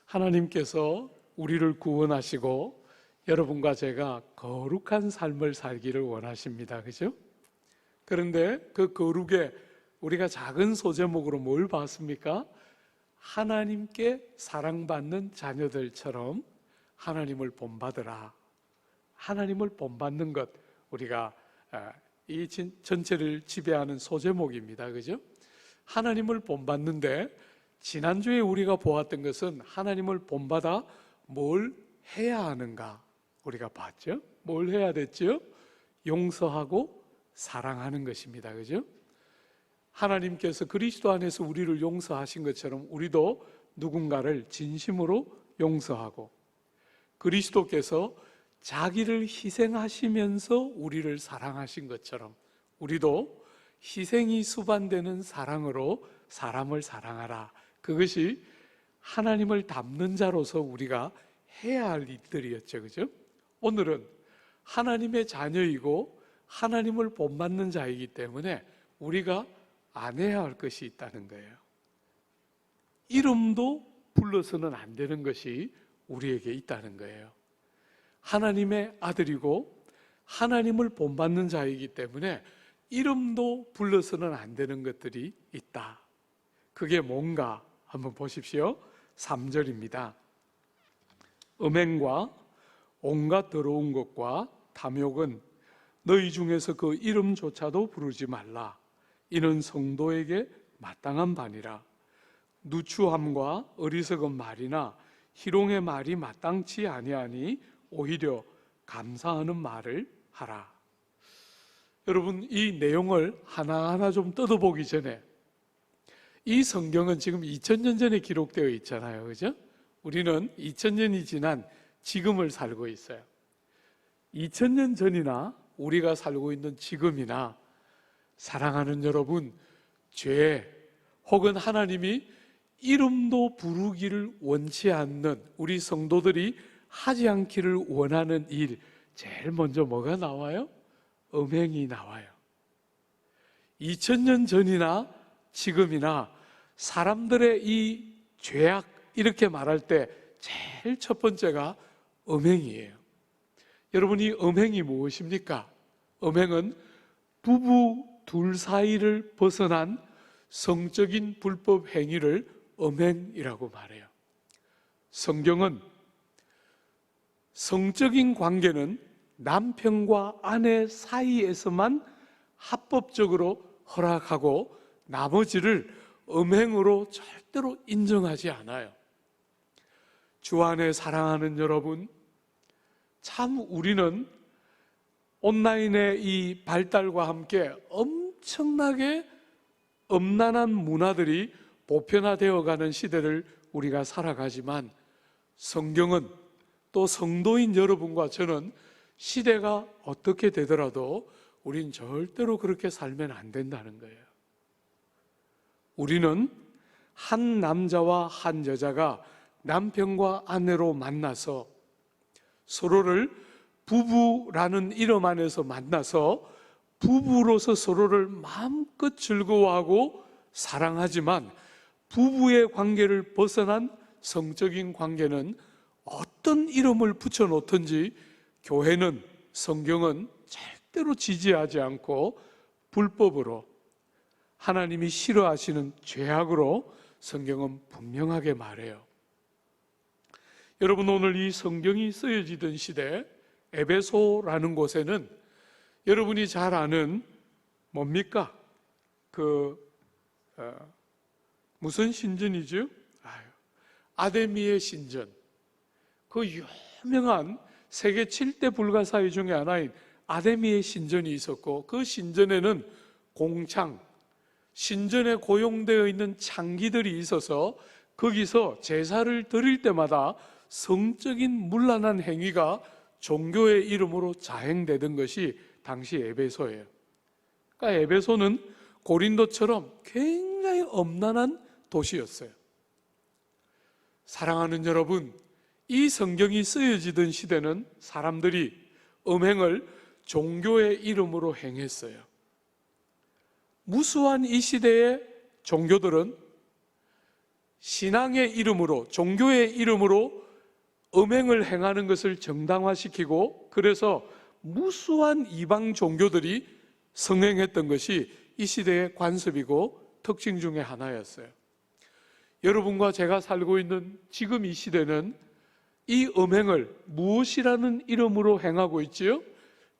하나님께서 우리를 구원하시고 여러분과 제가 거룩한 삶을 살기를 원하십니다. 그죠? 그런데 그 거룩에 우리가 작은 소제목으로 뭘 봤습니까? 하나님께 사랑받는 자녀들처럼 하나님을 본받으라. 하나님을 본받는 것, 우리가 이 전체를 지배하는 소제목입니다. 그죠? 하나님을 본받는데 지난주에 우리가 보았던 것은 하나님을 본받아 뭘 해야 하는가 우리가 봤죠? 뭘 해야 됐죠? 용서하고 사랑하는 것입니다. 그죠? 하나님께서 그리스도 안에서 우리를 용서하신 것처럼 우리도 누군가를 진심으로 용서하고, 그리스도께서 자기를 희생하시면서 우리를 사랑하신 것처럼 우리도 희생이 수반되는 사랑으로 사람을 사랑하라. 그것이 하나님을 닮는 자로서 우리가 해야 할 일들이었죠. 그죠? 오늘은 하나님의 자녀이고 하나님을 본받는 자이기 때문에 우리가 안 해야 할 것이 있다는 거예요. 이름도 불러서는 안 되는 것이 우리에게 있다는 거예요. 하나님의 아들이고 하나님을 본받는 자이기 때문에 이름도 불러서는 안 되는 것들이 있다. 그게 뭔가 한번 보십시오. 3절입니다. 음행과 온갖 더러운 것과 탐욕은 너희 중에서 그 이름조차도 부르지 말라. 이는 성도에게 마땅한 바니라. 누추함과 어리석은 말이나 희롱의 말이 마땅치 아니하니 오히려 감사하는 말을 하라. 여러분, 이 내용을 하나하나 좀 뜯어보기 전에, 이 성경은 지금 2000년 전에 기록되어 있잖아요. 그죠? 우리는 2000년이 지난 지금을 살고 있어요. 2000년 전이나 우리가 살고 있는 지금이나 사랑하는 여러분, 죄 혹은 하나님이 이름도 부르기를 원치 않는 우리 성도들이 하지 않기를 원하는 일, 제일 먼저 뭐가 나와요? 음행이 나와요. 2000년 전이나 지금이나 사람들의 이 죄악, 이렇게 말할 때 제일 첫 번째가 음행이에요. 여러분, 이 음행이 무엇입니까? 음행은 부부 둘 사이를 벗어난 성적인 불법 행위를 음행이라고 말해요. 성경은 성적인 관계는 남편과 아내 사이에서만 합법적으로 허락하고 나머지를 음행으로 절대로 인정하지 않아요. 주 안에 사랑하는 여러분, 참 우리는 온라인의 이 발달과 함께 엄청나게 음란한 문화들이 보편화되어 가는 시대를 우리가 살아가지만, 성경은 또 성도인 여러분과 저는 시대가 어떻게 되더라도 우린 절대로 그렇게 살면 안 된다는 거예요. 우리는 한 남자와 한 여자가 남편과 아내로 만나서 서로를 부부라는 이름 안에서 만나서 부부로서 서로를 마음껏 즐거워하고 사랑하지만, 부부의 관계를 벗어난 성적인 관계는 어떤 이름을 붙여놓든지 교회는, 성경은 절대로 지지하지 않고 불법으로, 하나님이 싫어하시는 죄악으로 성경은 분명하게 말해요. 여러분, 오늘 이 성경이 쓰여지던 시대 에베소라는 곳에는 여러분이 잘 아는 뭡니까? 무슨 신전이죠? 아데미의 신전. 그 유명한 세계 7대 불가사의 중에 하나인 아데미의 신전이 있었고, 그 신전에는 공창, 신전에 고용되어 있는 창기들이 있어서 거기서 제사를 드릴 때마다 성적인 문란한 행위가 종교의 이름으로 자행되던 것이 당시 에베소예요. 그러니까 에베소는 고린도처럼 굉장히 엄란한 도시였어요. 사랑하는 여러분, 이 성경이 쓰여지던 시대는 사람들이 음행을 종교의 이름으로 행했어요. 무수한 이 시대의 종교들은 신앙의 이름으로, 종교의 이름으로 음행을 행하는 것을 정당화시키고, 그래서 무수한 이방 종교들이 성행했던 것이 이 시대의 관습이고 특징 중에 하나였어요. 여러분과 제가 살고 있는 지금 이 시대는 이 음행을 무엇이라는 이름으로 행하고 있지요?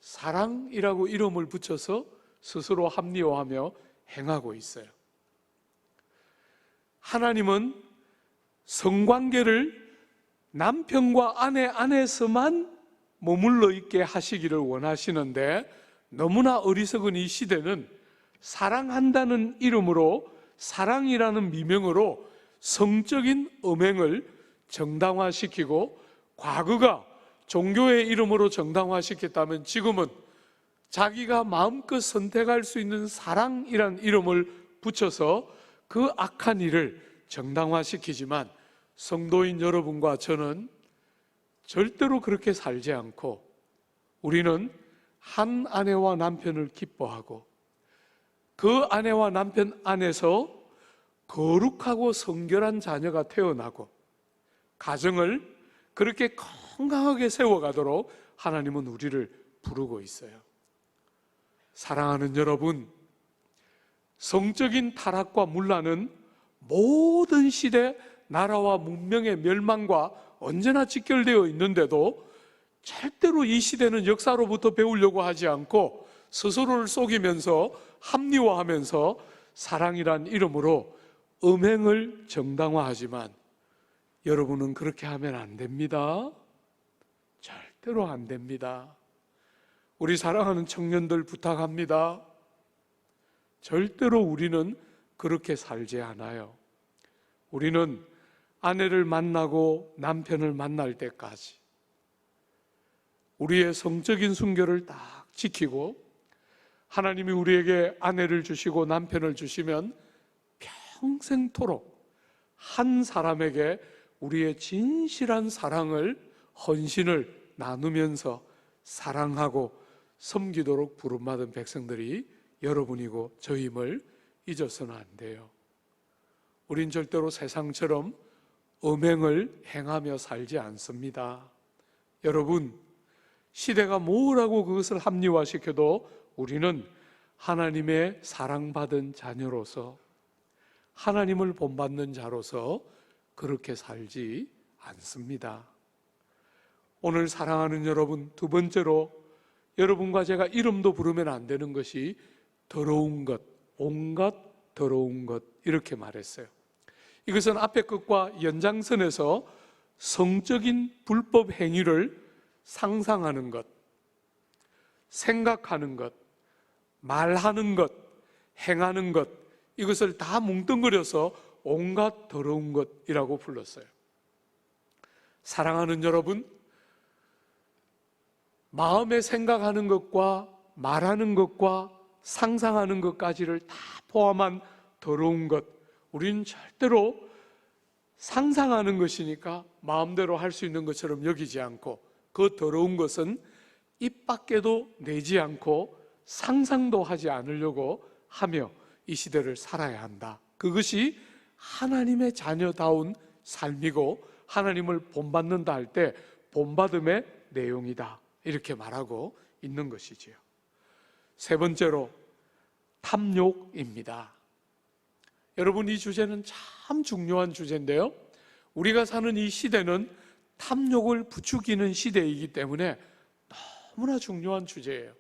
사랑이라고 이름을 붙여서 스스로 합리화하며 행하고 있어요. 하나님은 성관계를 남편과 아내 안에서만 머물러 있게 하시기를 원하시는데, 너무나 어리석은 이 시대는 사랑한다는 이름으로, 사랑이라는 미명으로 성적인 음행을 정당화시키고, 과거가 종교의 이름으로 정당화시켰다면 지금은 자기가 마음껏 선택할 수 있는 사랑이란 이름을 붙여서 그 악한 일을 정당화시키지만, 성도인 여러분과 저는 절대로 그렇게 살지 않고, 우리는 한 아내와 남편을 기뻐하고 그 아내와 남편 안에서 거룩하고 성결한 자녀가 태어나고 가정을 그렇게 건강하게 세워가도록 하나님은 우리를 부르고 있어요. 사랑하는 여러분, 성적인 타락과 문란은 모든 시대 나라와 문명의 멸망과 언제나 직결되어 있는데도 절대로 이 시대는 역사로부터 배우려고 하지 않고 스스로를 속이면서 합리화하면서 사랑이란 이름으로 음행을 정당화하지만, 여러분은 그렇게 하면 안 됩니다. 절대로 안 됩니다. 우리 사랑하는 청년들 부탁합니다. 절대로 우리는 그렇게 살지 않아요. 우리는 아내를 만나고 남편을 만날 때까지 우리의 성적인 순결을 딱 지키고, 하나님이 우리에게 아내를 주시고 남편을 주시면 평생토록 한 사람에게 우리의 진실한 사랑을, 헌신을 나누면서 사랑하고 섬기도록 부름받은 백성들이 여러분이고 저임을 잊어서는 안 돼요. 우린 절대로 세상처럼 음행을 행하며 살지 않습니다. 여러분, 시대가 뭐라고 그것을 합리화시켜도 우리는 하나님의 사랑받은 자녀로서, 하나님을 본받는 자로서 그렇게 살지 않습니다. 오늘 사랑하는 여러분, 두 번째로 여러분과 제가 이름도 부르면 안 되는 것이 더러운 것, 온갖 더러운 것, 이렇게 말했어요. 이것은 앞의 것과 연장선에서 성적인 불법 행위를 상상하는 것, 생각하는 것, 말하는 것, 행하는 것, 이것을 다 뭉뚱그려서 온갖 더러운 것이라고 불렀어요. 사랑하는 여러분, 마음에 생각하는 것과 말하는 것과 상상하는 것까지를 다 포함한 더러운 것, 우리는 절대로 상상하는 것이니까 마음대로 할 수 있는 것처럼 여기지 않고, 그 더러운 것은 입 밖에도 내지 않고 상상도 하지 않으려고 하며 이 시대를 살아야 한다. 그것이 하나님의 자녀다운 삶이고 하나님을 본받는다 할 때 본받음의 내용이다, 이렇게 말하고 있는 것이지요. 세 번째로 탐욕입니다. 여러분, 이 주제는 참 중요한 주제인데요, 우리가 사는 이 시대는 탐욕을 부추기는 시대이기 때문에 너무나 중요한 주제예요.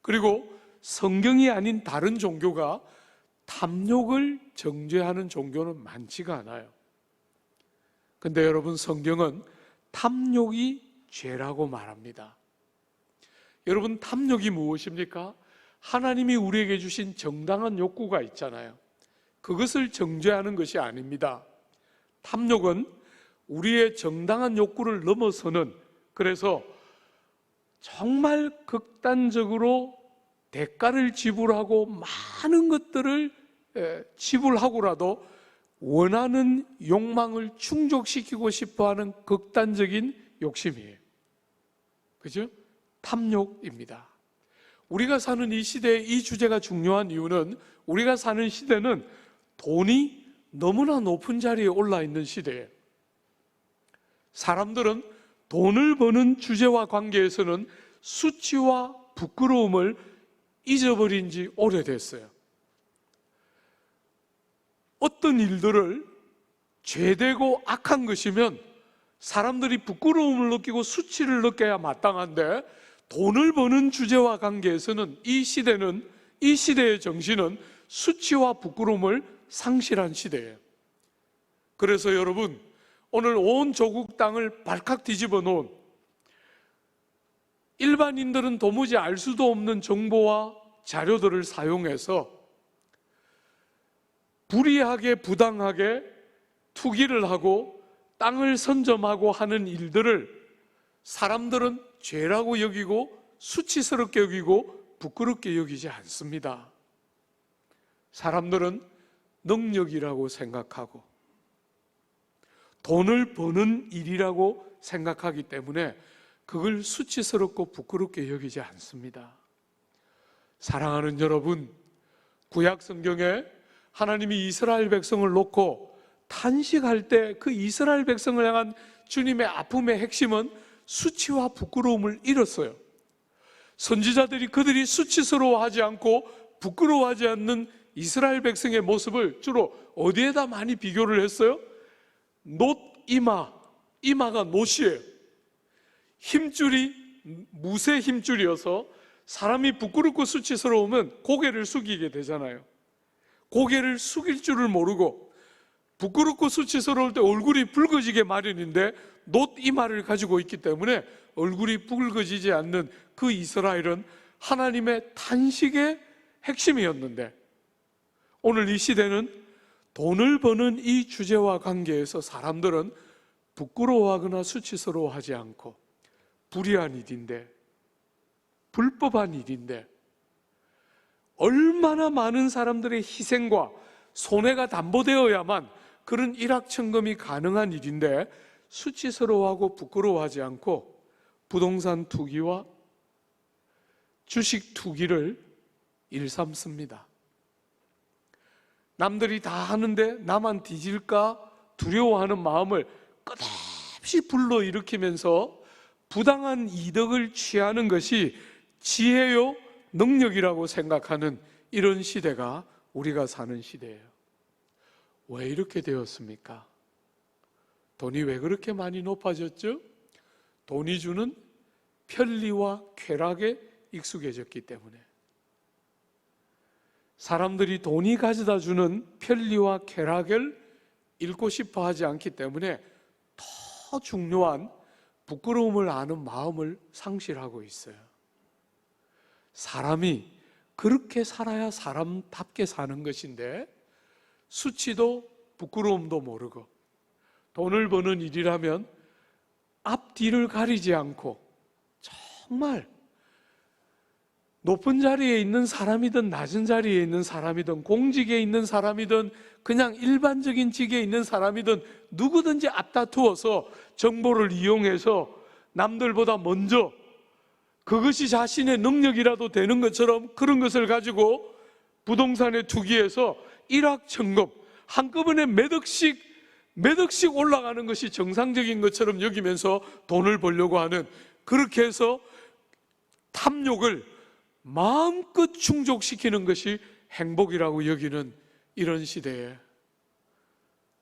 그리고 성경이 아닌 다른 종교가 탐욕을 정죄하는 종교는 많지가 않아요. 근데 여러분, 성경은 탐욕이 죄라고 말합니다. 여러분, 탐욕이 무엇입니까? 하나님이 우리에게 주신 정당한 욕구가 있잖아요. 그것을 정죄하는 것이 아닙니다. 탐욕은 우리의 정당한 욕구를 넘어서는, 그래서 정말 극단적으로 대가를 지불하고 많은 것들을 지불하고라도 원하는 욕망을 충족시키고 싶어하는 극단적인 욕심이에요. 그죠? 탐욕입니다. 우리가 사는 이 시대에 이 주제가 중요한 이유는, 우리가 사는 시대는 돈이 너무나 높은 자리에 올라 있는 시대에 사람들은 돈을 버는 주제와 관계에서는 수치와 부끄러움을 잊어버린 지 오래됐어요. 어떤 일들을 죄되고 악한 것이면 사람들이 부끄러움을 느끼고 수치를 느껴야 마땅한데, 돈을 버는 주제와 관계에서는 이 시대의 정신은 수치와 부끄러움을 상실한 시대예요. 그래서 여러분, 오늘 온 조국 땅을 발칵 뒤집어 놓은, 일반인들은 도무지 알 수도 없는 정보와 자료들을 사용해서 불의하게 부당하게 투기를 하고 땅을 선점하고 하는 일들을 사람들은 죄라고 여기고 수치스럽게 여기고 부끄럽게 여기지 않습니다. 사람들은 능력이라고 생각하고 돈을 버는 일이라고 생각하기 때문에 그걸 수치스럽고 부끄럽게 여기지 않습니다. 사랑하는 여러분, 구약 성경에 하나님이 이스라엘 백성을 놓고 탄식할 때 그 이스라엘 백성을 향한 주님의 아픔의 핵심은 수치와 부끄러움을 잃었어요. 선지자들이 그들이 수치스러워하지 않고 부끄러워하지 않는 이스라엘 백성의 모습을 주로 어디에다 많이 비교를 했어요? 이마가 놋이에요. 힘줄이 무쇠 힘줄이어서 사람이 부끄럽고 수치스러우면 고개를 숙이게 되잖아요. 고개를 숙일 줄을 모르고 부끄럽고 수치스러울 때 얼굴이 붉어지게 마련인데 이마를 가지고 있기 때문에 얼굴이 붉어지지 않는 그 이스라엘은 하나님의 탄식의 핵심이었는데, 오늘 이 시대는 돈을 버는 이 주제와 관계에서 사람들은 부끄러워하거나 수치스러워하지 않고 불의한 일인데, 불법한 일인데, 얼마나 많은 사람들의 희생과 손해가 담보되어야만 그런 일확천금이 가능한 일인데 수치스러워하고 부끄러워하지 않고 부동산 투기와 주식 투기를 일삼습니다. 남들이 다 하는데 나만 뒤질까 두려워하는 마음을 끝없이 불러일으키면서 부당한 이득을 취하는 것이 지혜요 능력이라고 생각하는 이런 시대가 우리가 사는 시대예요. 왜 이렇게 되었습니까? 돈이 왜 그렇게 많이 높아졌죠? 돈이 주는 편리와 쾌락에 익숙해졌기 때문에. 사람들이 돈이 가져다 주는 편리와 쾌락을 잃고 싶어 하지 않기 때문에 더 중요한 부끄러움을 아는 마음을 상실하고 있어요. 사람이 그렇게 살아야 사람답게 사는 것인데 수치도 부끄러움도 모르고 돈을 버는 일이라면 앞뒤를 가리지 않고 정말 높은 자리에 있는 사람이든 낮은 자리에 있는 사람이든 공직에 있는 사람이든 그냥 일반적인 직에 있는 사람이든 누구든지 앞다투어서 정보를 이용해서 남들보다 먼저 그것이 자신의 능력이라도 되는 것처럼 그런 것을 가지고 부동산에 투기해서 일확천금 한꺼번에 몇 억씩 올라가는 것이 정상적인 것처럼 여기면서 돈을 벌려고 하는, 그렇게 해서 탐욕을 마음껏 충족시키는 것이 행복이라고 여기는 이런 시대에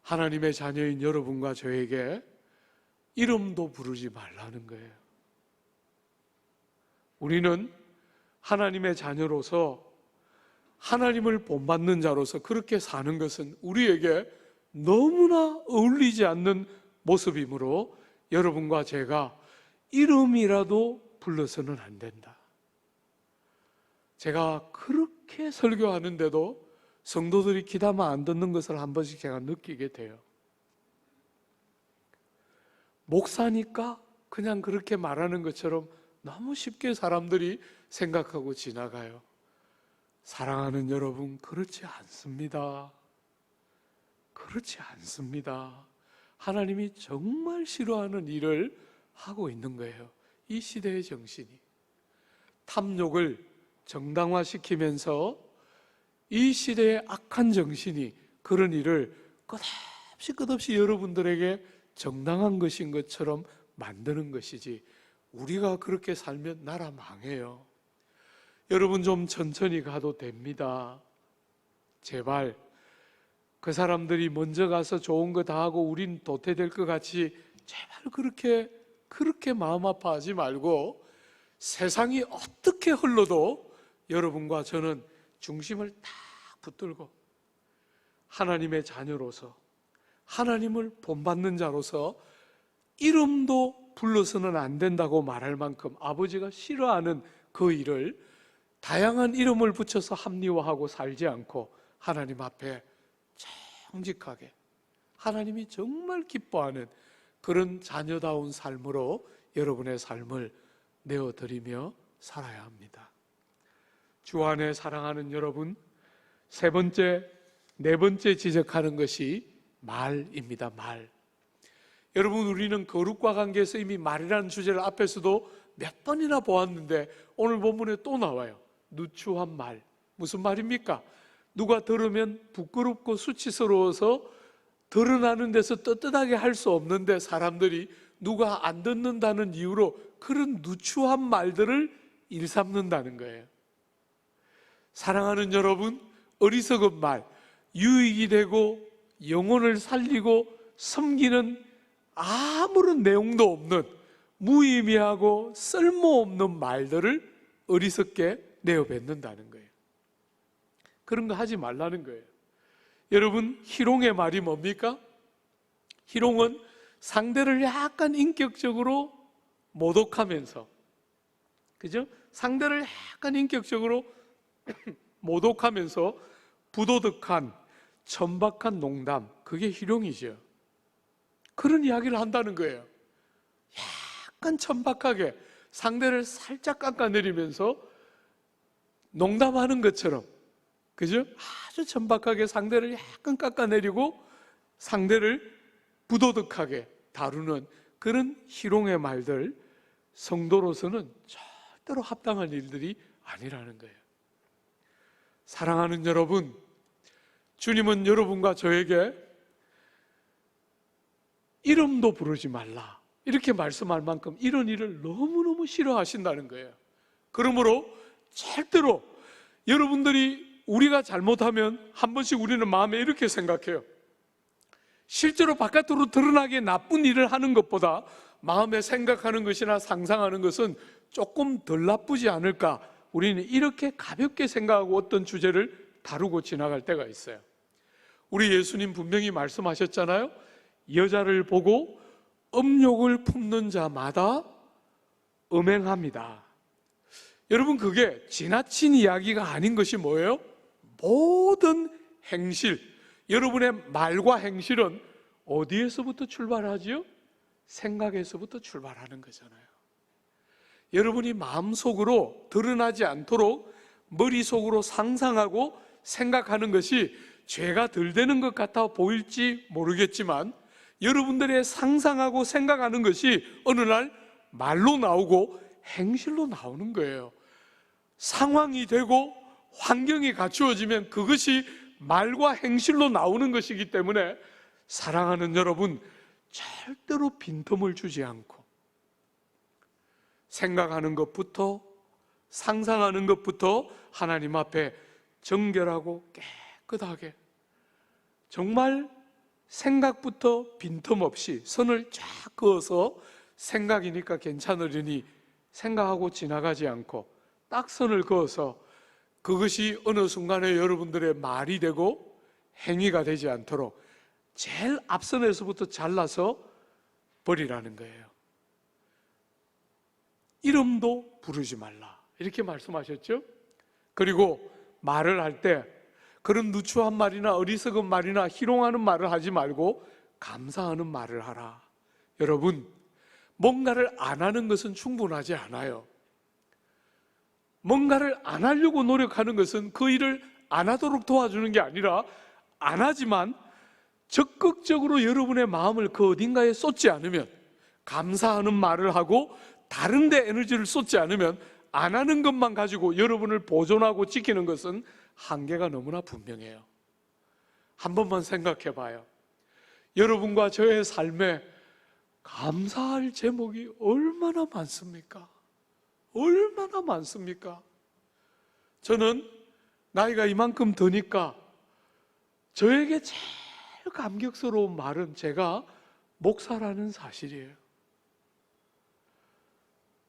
하나님의 자녀인 여러분과 저에게 이름도 부르지 말라는 거예요. 우리는 하나님의 자녀로서 하나님을 본받는 자로서 그렇게 사는 것은 우리에게 너무나 어울리지 않는 모습이므로 여러분과 제가 이름이라도 불러서는 안 된다. 제가 그렇게 설교하는데도 성도들이 기다만 안 듣는 것을 한 번씩 제가 느끼게 돼요. 목사니까 그냥 그렇게 말하는 것처럼 너무 쉽게 사람들이 생각하고 지나가요. 사랑하는 여러분, 그렇지 않습니다. 그렇지 않습니다. 하나님이 정말 싫어하는 일을 하고 있는 거예요. 이 시대의 정신이 탐욕을 정당화시키면서 이 시대의 악한 정신이 그런 일을 끝없이 여러분들에게 정당한 것인 것처럼 만드는 것이지, 우리가 그렇게 살면 나라 망해요. 여러분 좀 천천히 가도 됩니다. 제발 그 사람들이 먼저 가서 좋은 거 다 하고 우린 도태될 것 같이 제발 그렇게 마음 아파하지 말고, 세상이 어떻게 흘러도 여러분과 저는 중심을 딱 붙들고 하나님의 자녀로서, 하나님을 본받는 자로서 이름도 불러서는 안 된다고 말할 만큼 아버지가 싫어하는 그 일을 다양한 이름을 붙여서 합리화하고 살지 않고 하나님 앞에 정직하게, 하나님이 정말 기뻐하는 그런 자녀다운 삶으로 여러분의 삶을 내어드리며 살아야 합니다. 주 안에 사랑하는 여러분, 네 번째 지적하는 것이 말입니다. 말. 여러분, 우리는 거룩과 관계에서 이미 말이라는 주제를 앞에서도 몇 번이나 보았는데 오늘 본문에 또 나와요. 누추한 말. 무슨 말입니까? 누가 들으면 부끄럽고 수치스러워서 드러나는 데서 떳떳하게 할 수 없는데 사람들이 누가 안 듣는다는 이유로 그런 누추한 말들을 일삼는다는 거예요. 사랑하는 여러분, 어리석은 말, 유익이 되고 영혼을 살리고 섬기는 아무런 내용도 없는 무의미하고 쓸모없는 말들을 어리석게 내어뱉는다는 거예요. 그런 거 하지 말라는 거예요. 여러분, 희롱의 말이 뭡니까? 희롱은 상대를 약간 인격적으로 모독하면서, 그죠? 상대를 약간 인격적으로 모독하면서 부도덕한, 천박한 농담, 그게 희롱이죠. 그런 이야기를 한다는 거예요. 약간 천박하게 상대를 살짝 깎아내리면서 농담하는 것처럼, 그죠? 아주 천박하게 상대를 약간 깎아내리고 상대를 부도덕하게 다루는 그런 희롱의 말들, 성도로서는 절대로 합당한 일들이 아니라는 거예요. 사랑하는 여러분, 주님은 여러분과 저에게 이름도 부르지 말라 이렇게 말씀할 만큼 이런 일을 너무너무 싫어하신다는 거예요. 그러므로 절대로 여러분들이, 우리가 잘못하면 한 번씩 우리는 마음에 이렇게 생각해요. 실제로 바깥으로 드러나게 나쁜 일을 하는 것보다 마음에 생각하는 것이나 상상하는 것은 조금 덜 나쁘지 않을까, 우리는 이렇게 가볍게 생각하고 어떤 주제를 다루고 지나갈 때가 있어요. 우리 예수님 분명히 말씀하셨잖아요. 여자를 보고 음욕을 품는 자마다 음행합니다. 여러분, 그게 지나친 이야기가 아닌 것이 뭐예요? 모든 행실, 여러분의 말과 행실은 어디에서부터 출발하지요? 생각에서부터 출발하는 거잖아요. 여러분이 마음속으로 드러나지 않도록 머릿속으로 상상하고 생각하는 것이 죄가 덜 되는 것 같아 보일지 모르겠지만, 여러분들의 상상하고 생각하는 것이 어느 날 말로 나오고 행실로 나오는 거예요. 상황이 되고 환경이 갖추어지면 그것이 말과 행실로 나오는 것이기 때문에, 사랑하는 여러분, 절대로 빈틈을 주지 않고 생각하는 것부터, 상상하는 것부터 하나님 앞에 정결하고 깨끗하게, 정말 생각부터 빈틈없이 선을 쫙 그어서 생각이니까 괜찮으려니 생각하고 지나가지 않고 딱 선을 그어서 그것이 어느 순간에 여러분들의 말이 되고 행위가 되지 않도록 제일 앞선에서부터 잘라서 버리라는 거예요. 이름도 부르지 말라 이렇게 말씀하셨죠. 그리고 말을 할 때 그런 누추한 말이나 어리석은 말이나 희롱하는 말을 하지 말고 감사하는 말을 하라. 여러분, 뭔가를 안 하는 것은 충분하지 않아요. 뭔가를 안 하려고 노력하는 것은 그 일을 안 하도록 도와주는 게 아니라, 안 하지만 적극적으로 여러분의 마음을 그 어딘가에 쏟지 않으면, 감사하는 말을 하고 다른 데 에너지를 쏟지 않으면, 안 하는 것만 가지고 여러분을 보존하고 지키는 것은 한계가 너무나 분명해요. 한 번만 생각해 봐요. 여러분과 저의 삶에 감사할 제목이 얼마나 많습니까? 얼마나 많습니까? 저는 나이가 이만큼 드니까 저에게 제일 감격스러운 말은 제가 목사라는 사실이에요.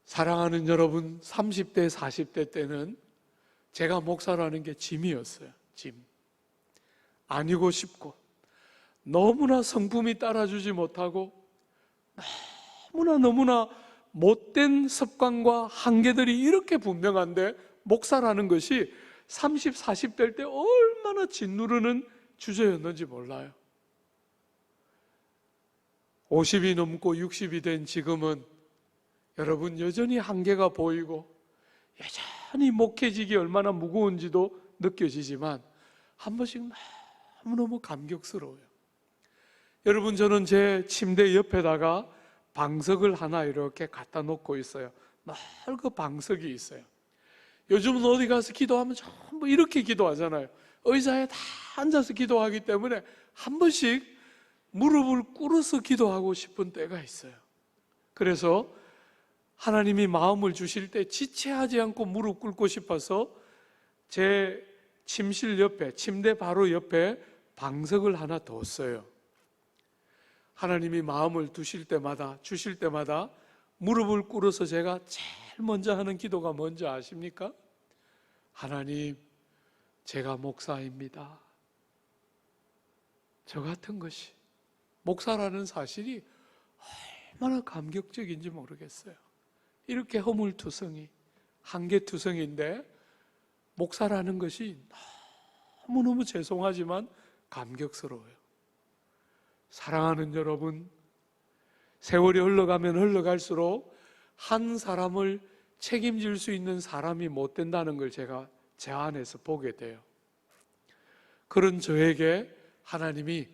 사랑하는 여러분, 30대, 40대 때는 제가 목사라는 게 짐이었어요. 짐. 아니고 싶고, 너무나 성품이 따라주지 못하고, 너무나 못된 습관과 한계들이 이렇게 분명한데, 목사라는 것이 30, 40대일 때 얼마나 짓누르는 주제였는지 몰라요. 50이 넘고 60이 된 지금은 여러분 여전히 한계가 보이고 여전히 목회직이 얼마나 무거운지도 느껴지지만 한 번씩 너무너무 감격스러워요. 여러분, 저는 제 침대 옆에다가 방석을 하나 이렇게 갖다 놓고 있어요. 넓은 방석이 있어요. 요즘은 어디 가서 기도하면 전부 이렇게 기도하잖아요. 의자에 다 앉아서 기도하기 때문에 한 번씩 무릎을 꿇어서 기도하고 싶은 때가 있어요. 그래서 하나님이 마음을 주실 때 지체하지 않고 무릎 꿇고 싶어서 제 침실 옆에, 침대 바로 옆에 방석을 하나 뒀어요. 하나님이 마음을 주실 때마다 무릎을 꿇어서 제가 제일 먼저 하는 기도가 뭔지 아십니까? 하나님, 제가 목사입니다. 저 같은 것이, 목사라는 사실이 얼마나 감격적인지 모르겠어요. 이렇게 허물투성이, 한계투성인데 목사라는 것이 너무너무 죄송하지만 감격스러워요. 사랑하는 여러분, 세월이 흘러가면 흘러갈수록 한 사람을 책임질 수 있는 사람이 못 된다는 걸 제가 제 안에서 보게 돼요. 그런 저에게 하나님이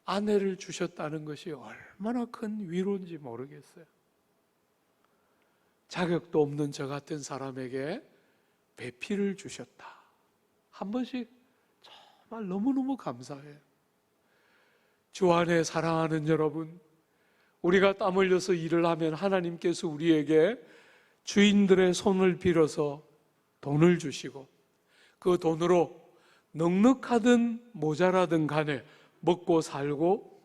아내를 주셨다는 것이 얼마나 큰 위로인지 모르겠어요. 자격도 없는 저 같은 사람에게 배필을 주셨다. 한 번씩 정말 너무너무 감사해요. 주 안에 사랑하는 여러분, 우리가 땀 흘려서 일을 하면 하나님께서 우리에게 주인들의 손을 빌어서 돈을 주시고 그 돈으로 넉넉하든 모자라든 간에 먹고 살고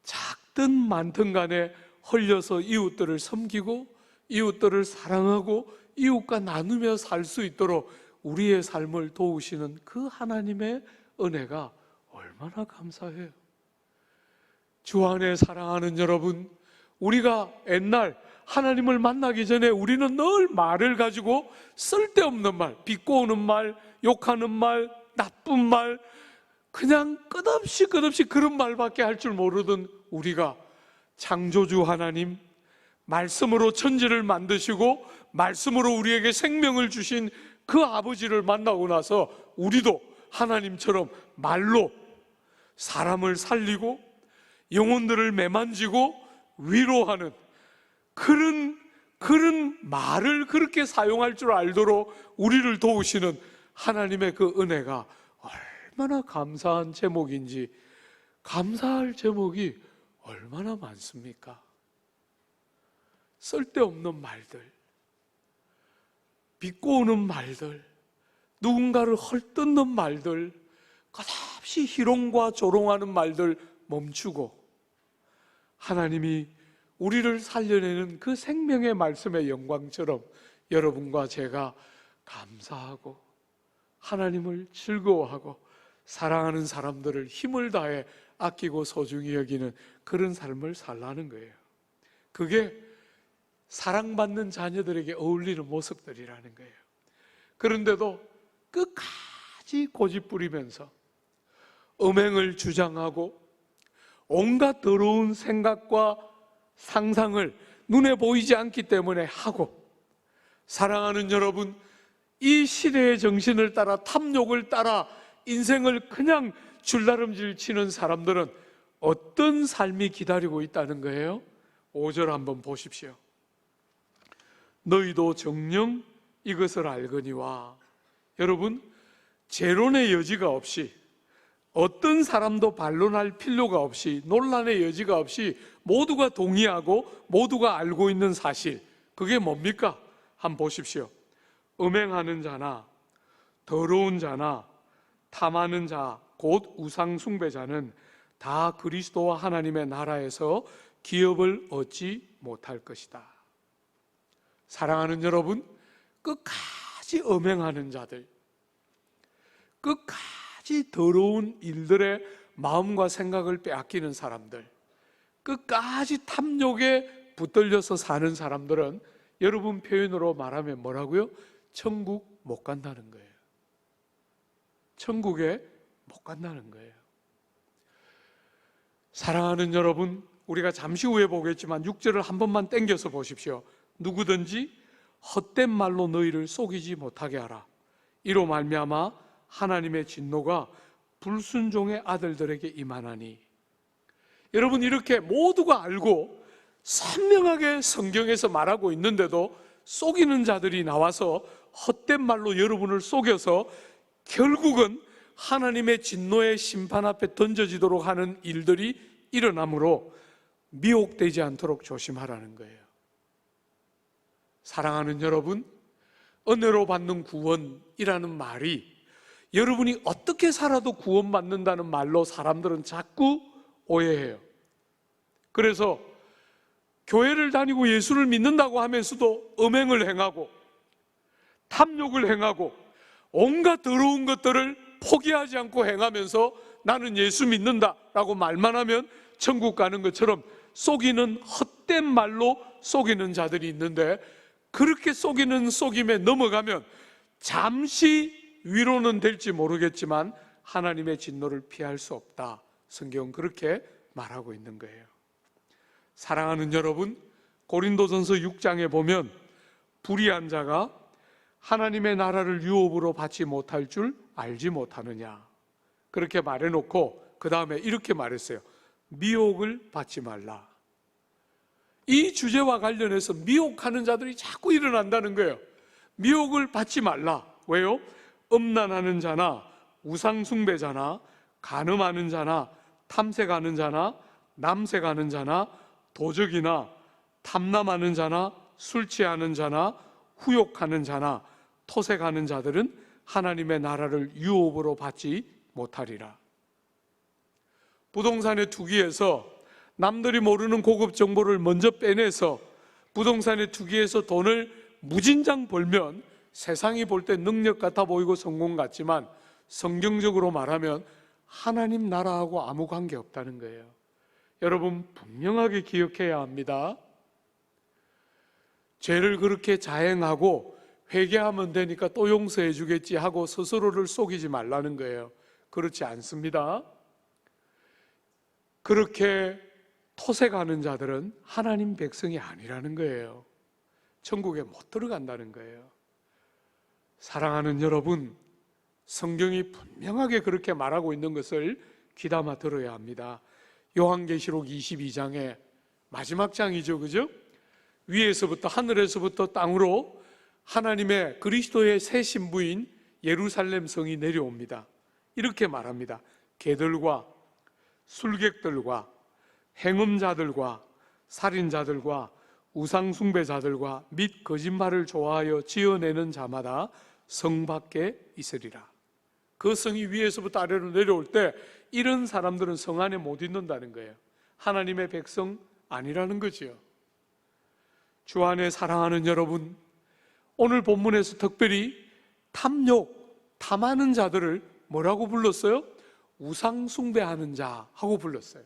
작든 많든 간에 흘려서 이웃들을 섬기고 이웃들을 사랑하고 이웃과 나누며 살 수 있도록 우리의 삶을 도우시는 그 하나님의 은혜가 얼마나 감사해요. 주 안에 사랑하는 여러분, 우리가 옛날 하나님을 만나기 전에 우리는 늘 말을 가지고 쓸데없는 말, 비꼬는 말, 욕하는 말, 나쁜 말, 그냥 끝없이 그런 말밖에 할 줄 모르던 우리가 창조주 하나님, 말씀으로 천지를 만드시고 말씀으로 우리에게 생명을 주신 그 아버지를 만나고 나서 우리도 하나님처럼 말로 사람을 살리고 영혼들을 매만지고 위로하는 그런 말을 그렇게 사용할 줄 알도록 우리를 도우시는 하나님의 그 은혜가 얼마나 감사한 제목인지, 감사할 제목이 얼마나 많습니까? 쓸데없는 말들, 비꼬는 말들, 누군가를 헐뜯는 말들, 끝없이 희롱과 조롱하는 말들 멈추고 하나님이 우리를 살려내는 그 생명의 말씀의 영광처럼 여러분과 제가 감사하고 하나님을 즐거워하고 사랑하는 사람들을 힘을 다해 아끼고 소중히 여기는 그런 삶을 살라는 거예요. 그게 사랑받는 자녀들에게 어울리는 모습들이라는 거예요. 그런데도 끝까지 고집부리면서 음행을 주장하고 온갖 더러운 생각과 상상을 눈에 보이지 않기 때문에 하고, 사랑하는 여러분, 이 시대의 정신을 따라 탐욕을 따라 인생을 그냥 줄다름질 치는 사람들은 어떤 삶이 기다리고 있다는 거예요? 5절 한번 보십시오. 너희도 정녕 이것을 알거니와. 여러분, 재론의 여지가 없이 어떤 사람도 반론할 필요가 없이, 논란의 여지가 없이 모두가 동의하고 모두가 알고 있는 사실, 그게 뭡니까? 한번 보십시오. 음행하는 자나 더러운 자나 탐하는 자, 곧 우상 숭배자는 다 그리스도와 하나님의 나라에서 기업을 얻지 못할 것이다. 사랑하는 여러분, 끝까지 음행하는 자들, 끝까지 더러운 일들의 마음과 생각을 빼앗기는 사람들, 끝까지 탐욕에 붙들려서 사는 사람들은 여러분 표현으로 말하면 뭐라고요? 천국 못 간다는 거예요. 천국에 못 간다는 거예요. 사랑하는 여러분, 우리가 잠시 후에 보겠지만 6절을 한 번만 땡겨서 보십시오. 누구든지 헛된 말로 너희를 속이지 못하게 하라. 이로 말미암아 하나님의 진노가 불순종의 아들들에게 임하나니. 여러분, 이렇게 모두가 알고 선명하게 성경에서 말하고 있는데도 속이는 자들이 나와서 헛된 말로 여러분을 속여서 결국은 하나님의 진노의 심판 앞에 던져지도록 하는 일들이 일어나므로 미혹되지 않도록 조심하라는 거예요. 사랑하는 여러분, 은혜로 받는 구원이라는 말이 여러분이 어떻게 살아도 구원받는다는 말로 사람들은 자꾸 오해해요. 그래서 교회를 다니고 예수를 믿는다고 하면서도 음행을 행하고 탐욕을 행하고 온갖 더러운 것들을 포기하지 않고 행하면서 나는 예수 믿는다라고 말만 하면 천국 가는 것처럼 속이는 헛된 말로 속이는 자들이 있는데, 그렇게 속이는 속임에 넘어가면 잠시 위로는 될지 모르겠지만 하나님의 진노를 피할 수 없다. 성경은 그렇게 말하고 있는 거예요. 사랑하는 여러분, 고린도전서 6장에 보면 불의한 자가 하나님의 나라를 유업으로 받지 못할 줄 알지 못하느냐, 그렇게 말해놓고 그 다음에 이렇게 말했어요. 미혹을 받지 말라. 이 주제와 관련해서 미혹하는 자들이 자꾸 일어난다는 거예요. 미혹을 받지 말라. 왜요? 음란하는 자나 우상숭배자나 간음하는 자나 탐색하는 자나 남색하는 자나 도적이나 탐남하는 자나 술 취하는 자나 후욕하는 자나 토색하는 자들은 하나님의 나라를 유업으로 받지 못하리라. 부동산의 투기에서 남들이 모르는 고급 정보를 먼저 빼내서 부동산의 투기에서 돈을 무진장 벌면 세상이 볼 때 능력 같아 보이고 성공 같지만 성경적으로 말하면 하나님 나라하고 아무 관계 없다는 거예요. 여러분, 분명하게 기억해야 합니다. 죄를 그렇게 자행하고 회개하면 되니까 또 용서해 주겠지 하고 스스로를 속이지 말라는 거예요. 그렇지 않습니다. 그렇게 토색하는 자들은 하나님 백성이 아니라는 거예요. 천국에 못 들어간다는 거예요. 사랑하는 여러분, 성경이 분명하게 그렇게 말하고 있는 것을 귀담아 들어야 합니다. 요한계시록 22장의 마지막 장이죠, 그죠? 위에서부터, 하늘에서부터 땅으로 하나님의 그리스도의 새 신부인 예루살렘 성이 내려옵니다. 이렇게 말합니다. 개들과 술객들과 행음자들과 살인자들과 우상숭배자들과 및 거짓말을 좋아하여 지어내는 자마다 성 밖에 있으리라. 그 성이 위에서부터 아래로 내려올 때 이런 사람들은 성 안에 못 있는다는 거예요. 하나님의 백성 아니라는 거지요. 주 안에 사랑하는 여러분, 오늘 본문에서 특별히 탐욕, 탐하는 자들을 뭐라고 불렀어요? 우상숭배하는 자 하고 불렀어요.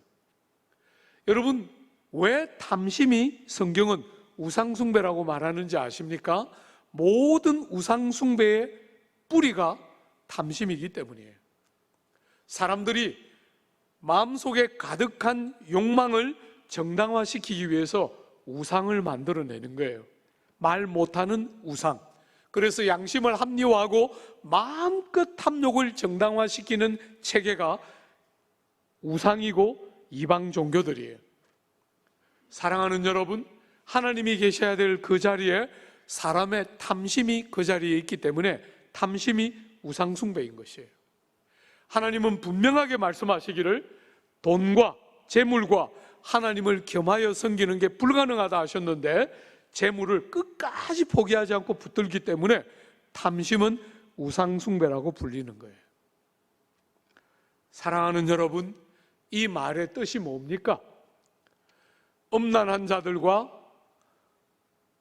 여러분, 왜 탐심이 성경은 우상숭배라고 말하는지 아십니까? 모든 우상숭배의 뿌리가 탐심이기 때문이에요. 사람들이 마음속에 가득한 욕망을 정당화시키기 위해서 우상을 만들어내는 거예요. 말 못하는 우상. 그래서 양심을 합리화하고 마음껏 탐욕을 정당화시키는 체계가 우상이고 이방 종교들이에요. 사랑하는 여러분, 하나님이 계셔야 될 그 자리에 사람의 탐심이 그 자리에 있기 때문에 탐심이 우상숭배인 것이에요. 하나님은 분명하게 말씀하시기를 돈과 재물과 하나님을 겸하여 섬기는 게 불가능하다 하셨는데 재물을 끝까지 포기하지 않고 붙들기 때문에 탐심은 우상숭배라고 불리는 거예요. 사랑하는 여러분, 이 말의 뜻이 뭡니까? 엄난한 자들과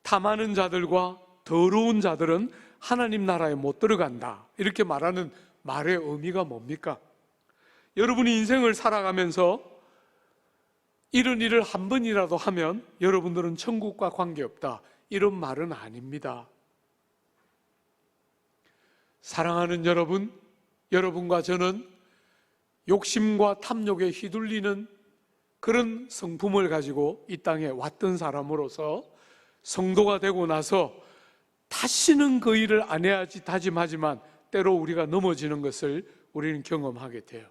탐하는 자들과 더러운 자들은 하나님 나라에 못 들어간다, 이렇게 말하는 말의 의미가 뭡니까? 여러분이 인생을 살아가면서 이런 일을 한 번이라도 하면 여러분들은 천국과 관계없다, 이런 말은 아닙니다. 사랑하는 여러분, 여러분과 저는 욕심과 탐욕에 휘둘리는 그런 성품을 가지고 이 땅에 왔던 사람으로서 성도가 되고 나서 다시는 그 일을 안 해야지 다짐하지만 때로 우리가 넘어지는 것을 우리는 경험하게 돼요.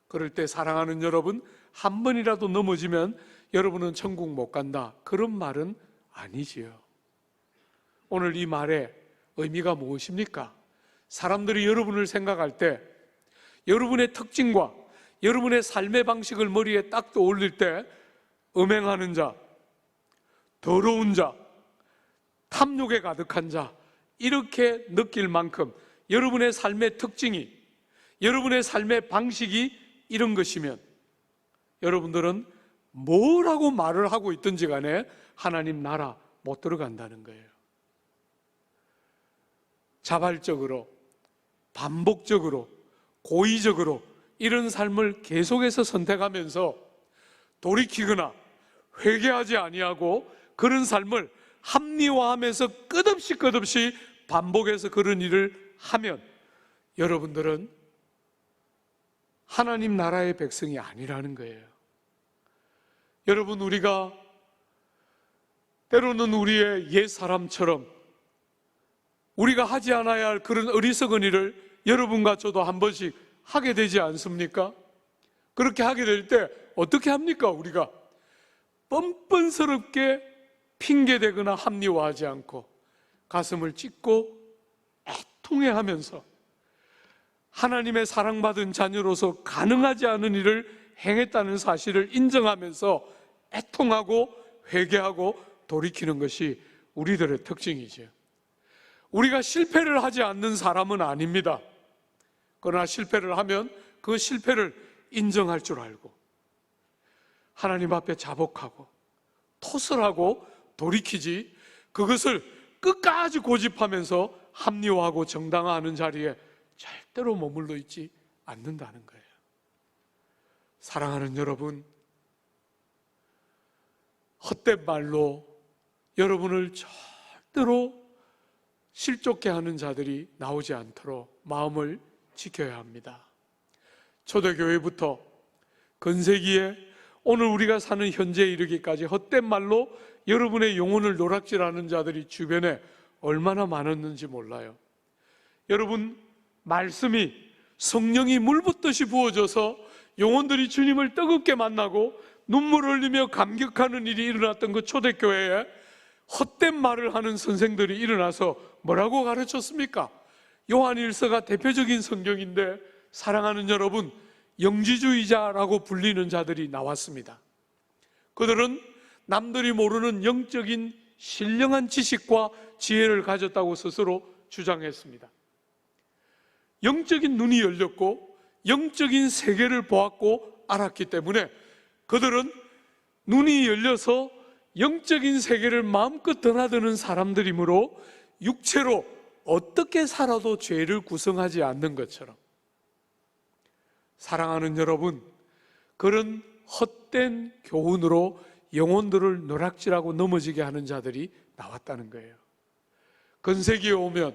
그럴 때 사랑하는 여러분, 한 번이라도 넘어지면 여러분은 천국 못 간다, 그런 말은 아니지요. 오늘 이 말의 의미가 무엇입니까? 사람들이 여러분을 생각할 때 여러분의 특징과 여러분의 삶의 방식을 머리에 딱 떠올릴 때 음행하는 자, 더러운 자, 탐욕에 가득한 자, 이렇게 느낄 만큼 여러분의 삶의 특징이, 여러분의 삶의 방식이 이런 것이면 여러분들은 뭐라고 말을 하고 있든지 간에 하나님 나라 못 들어간다는 거예요. 자발적으로, 반복적으로, 고의적으로 이런 삶을 계속해서 선택하면서 돌이키거나 회개하지 아니하고 그런 삶을 합리화하면서 끝없이 반복해서 그런 일을 하면 여러분들은 하나님 나라의 백성이 아니라는 거예요. 여러분, 우리가 때로는 우리의 옛 사람처럼 우리가 하지 않아야 할 그런 어리석은 일을 여러분과 저도 한 번씩 하게 되지 않습니까? 그렇게 하게 될 때 어떻게 합니까? 우리가 뻔뻔스럽게 핑계대거나 합리화하지 않고 가슴을 찢고 애통해하면서 하나님의 사랑받은 자녀로서 가능하지 않은 일을 행했다는 사실을 인정하면서 애통하고 회개하고 돌이키는 것이 우리들의 특징이죠. 우리가 실패를 하지 않는 사람은 아닙니다. 그러나 실패를 하면 그 실패를 인정할 줄 알고 하나님 앞에 자복하고 토설하고 돌이키지, 그것을 끝까지 고집하면서 합리화하고 정당화하는 자리에 절대로 머물러 있지 않는다는 거예요. 사랑하는 여러분, 헛된 말로 여러분을 절대로 실족케 하는 자들이 나오지 않도록 마음을 지켜야 합니다. 초대교회부터 건세기에 오늘 우리가 사는 현재에 이르기까지 헛된 말로 여러분의 영혼을 노락질하는 자들이 주변에 얼마나 많았는지 몰라요. 여러분, 말씀이, 성령이 물 붓듯이 부어져서 영혼들이 주님을 뜨겁게 만나고 눈물 흘리며 감격하는 일이 일어났던 그 초대교회에 헛된 말을 하는 선생들이 일어나서 뭐라고 가르쳤습니까? 요한일서가 대표적인 성경인데 사랑하는 여러분, 영지주의자라고 불리는 자들이 나왔습니다. 그들은 남들이 모르는 영적인 신령한 지식과 지혜를 가졌다고 스스로 주장했습니다. 영적인 눈이 열렸고 영적인 세계를 보았고 알았기 때문에 그들은 눈이 열려서 영적인 세계를 마음껏 드나드는 사람들이므로 육체로 어떻게 살아도 죄를 구성하지 않는 것처럼, 사랑하는 여러분, 그런 헛된 교훈으로 영혼들을 노락질하고 넘어지게 하는 자들이 나왔다는 거예요. 건세기에 오면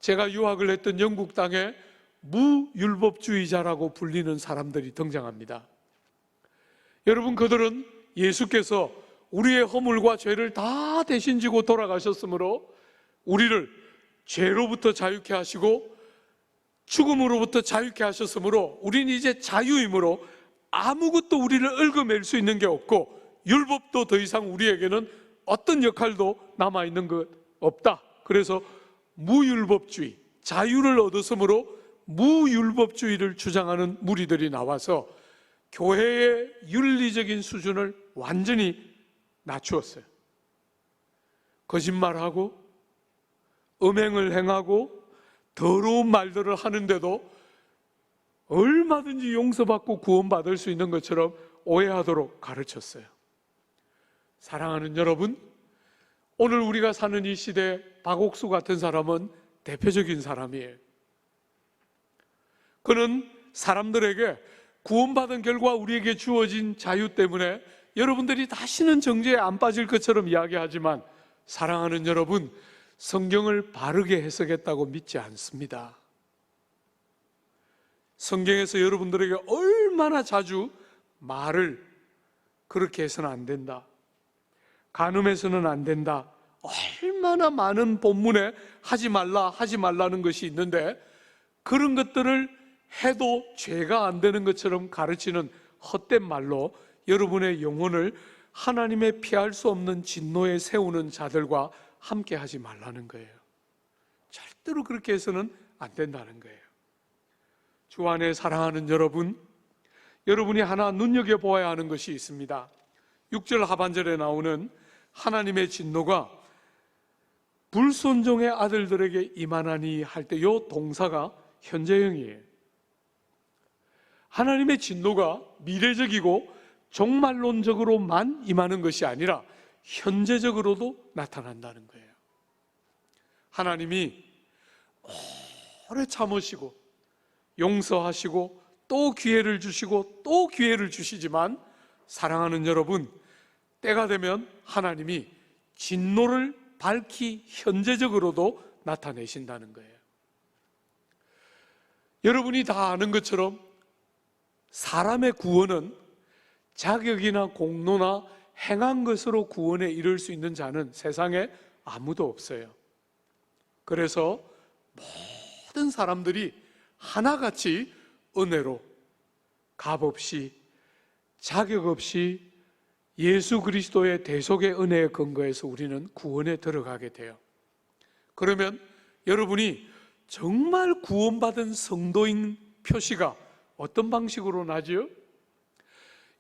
제가 유학을 했던 영국 땅에 무율법주의자라고 불리는 사람들이 등장합니다. 여러분, 그들은 예수께서 우리의 허물과 죄를 다 대신 지고 돌아가셨으므로 우리를 죄로부터 자유케 하시고 죽음으로부터 자유케 하셨으므로 우리는 이제 자유이므로 아무것도 우리를 얽어맬 수 있는 게 없고 율법도 더 이상 우리에게는 어떤 역할도 남아있는 것 없다. 그래서 무율법주의, 자유를 얻었으므로 무율법주의를 주장하는 무리들이 나와서 교회의 윤리적인 수준을 완전히 낮추었어요. 거짓말하고 음행을 행하고 더러운 말들을 하는데도 얼마든지 용서받고 구원받을 수 있는 것처럼 오해하도록 가르쳤어요. 사랑하는 여러분, 오늘 우리가 사는 이 시대 박옥수 같은 사람은 대표적인 사람이에요. 그는 사람들에게 구원받은 결과 우리에게 주어진 자유 때문에 여러분들이 다시는 정죄에 안 빠질 것처럼 이야기하지만, 사랑하는 여러분, 성경을 바르게 해석했다고 믿지 않습니다. 성경에서 여러분들에게 얼마나 자주 말을 그렇게 해서는 안 된다, 간음해서는 안 된다, 얼마나 많은 본문에 하지 말라는 것이 있는데, 그런 것들을 해도 죄가 안 되는 것처럼 가르치는 헛된 말로 여러분의 영혼을 하나님의 피할 수 없는 진노에 세우는 자들과 함께 하지 말라는 거예요. 절대로 그렇게 해서는 안 된다는 거예요. 주 안에 사랑하는 여러분, 여러분이 하나 눈여겨보아야 하는 것이 있습니다. 6절 하반절에 나오는 하나님의 진노가 불순종의 아들들에게 임하나니 할 때 이 동사가 현재형이에요. 하나님의 진노가 미래적이고 종말론적으로만 임하는 것이 아니라 현재적으로도 나타난다는 거예요. 하나님이 오래 참으시고 용서하시고 또 기회를 주시고 또 기회를 주시지만, 사랑하는 여러분, 때가 되면 하나님이 진노를 밝히 현재적으로도 나타내신다는 거예요. 여러분이 다 아는 것처럼 사람의 구원은 자격이나 공로나 행한 것으로 구원에 이를 수 있는 자는 세상에 아무도 없어요. 그래서 모든 사람들이 하나같이 은혜로 값없이 자격 없이 예수 그리스도의 대속의 은혜에 근거해서 우리는 구원에 들어가게 돼요. 그러면 여러분이 정말 구원받은 성도인 표시가 어떤 방식으로 나지요?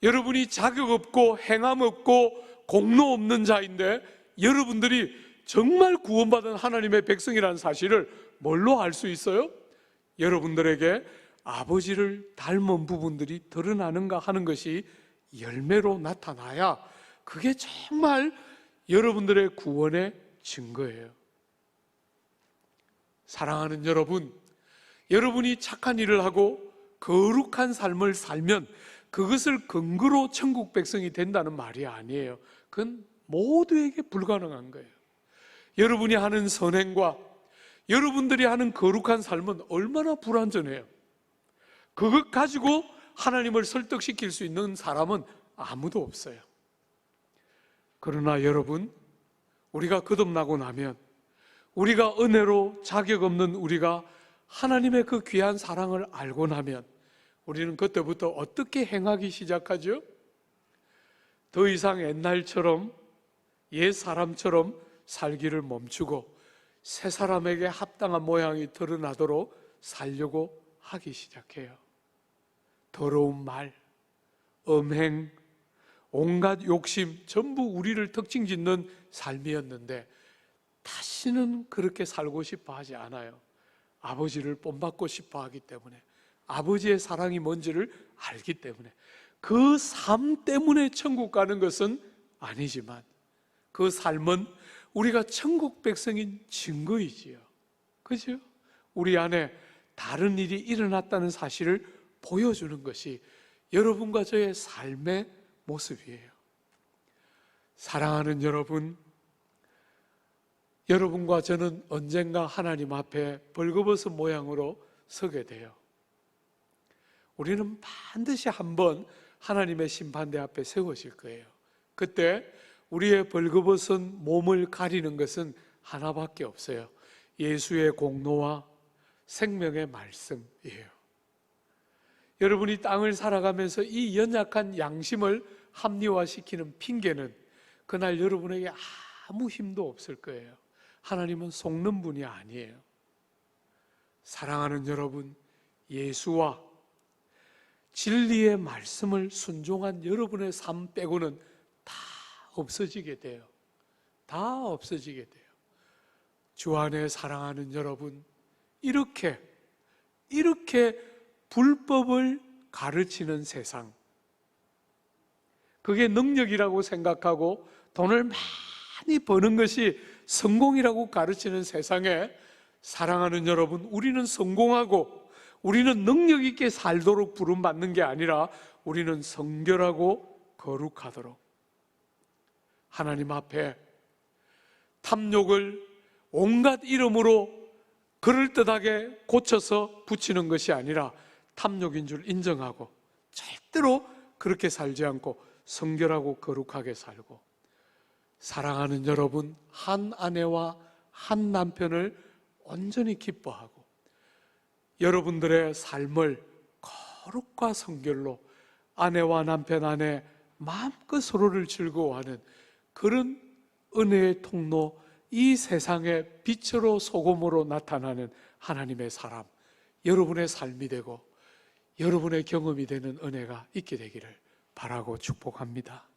여러분이 자격 없고 행함 없고 공로 없는 자인데, 여러분들이 정말 구원받은 하나님의 백성이라는 사실을 뭘로 알 수 있어요? 여러분들에게 아버지를 닮은 부분들이 드러나는가 하는 것이 열매로 나타나야 그게 정말 여러분들의 구원의 증거예요. 사랑하는 여러분, 여러분이 착한 일을 하고 거룩한 삶을 살면 그것을 근거로 천국 백성이 된다는 말이 아니에요. 그건 모두에게 불가능한 거예요. 여러분이 하는 선행과 여러분들이 하는 거룩한 삶은 얼마나 불완전해요. 그것 가지고 하나님을 설득시킬 수 있는 사람은 아무도 없어요. 그러나 여러분, 우리가 거듭나고 나면, 우리가 은혜로 자격 없는 우리가 하나님의 그 귀한 사랑을 알고 나면 우리는 그때부터 어떻게 행하기 시작하죠? 더 이상 옛날처럼 옛 사람처럼 살기를 멈추고 새 사람에게 합당한 모양이 드러나도록 살려고 하기 시작해요. 더러운 말, 음행, 온갖 욕심 전부 우리를 특징 짓는 삶이었는데 다시는 그렇게 살고 싶어 하지 않아요. 아버지를 본받고 싶어 하기 때문에, 아버지의 사랑이 뭔지를 알기 때문에, 그 삶 때문에 천국 가는 것은 아니지만 그 삶은 우리가 천국 백성인 증거이지요. 그죠? 우리 안에 다른 일이 일어났다는 사실을 보여주는 것이 여러분과 저의 삶의 모습이에요. 사랑하는 여러분, 여러분과 저는 언젠가 하나님 앞에 벌거벗은 모양으로 서게 돼요. 우리는 반드시 한번 하나님의 심판대 앞에 세워질 거예요. 그때 우리의 벌거벗은 몸을 가리는 것은 하나밖에 없어요. 예수의 공로와 생명의 말씀이에요. 여러분이 땅을 살아가면서 이 연약한 양심을 합리화시키는 핑계는 그날 여러분에게 아무 힘도 없을 거예요. 하나님은 속는 분이 아니에요. 사랑하는 여러분, 예수와 진리의 말씀을 순종한 여러분의 삶 빼고는 다 없어지게 돼요. 다 없어지게 돼요. 주 안에 사랑하는 여러분, 이렇게 불법을 가르치는 세상, 그게 능력이라고 생각하고 돈을 많이 버는 것이 성공이라고 가르치는 세상에 사랑하는 여러분, 우리는 성공하고 우리는 능력 있게 살도록 부름받는 게 아니라 우리는 성결하고 거룩하도록 하나님 앞에 탐욕을 온갖 이름으로 그럴듯하게 고쳐서 붙이는 것이 아니라 탐욕인 줄 인정하고 절대로 그렇게 살지 않고 성결하고 거룩하게 살고, 사랑하는 여러분, 한 아내와 한 남편을 온전히 기뻐하고 여러분들의 삶을 거룩과 성결로 아내와 남편 안에 마음껏 서로를 즐거워하는 그런 은혜의 통로, 이 세상의 빛으로 소금으로 나타나는 하나님의 사람, 여러분의 삶이 되고 여러분의 경험이 되는 은혜가 있게 되기를 바라고 축복합니다.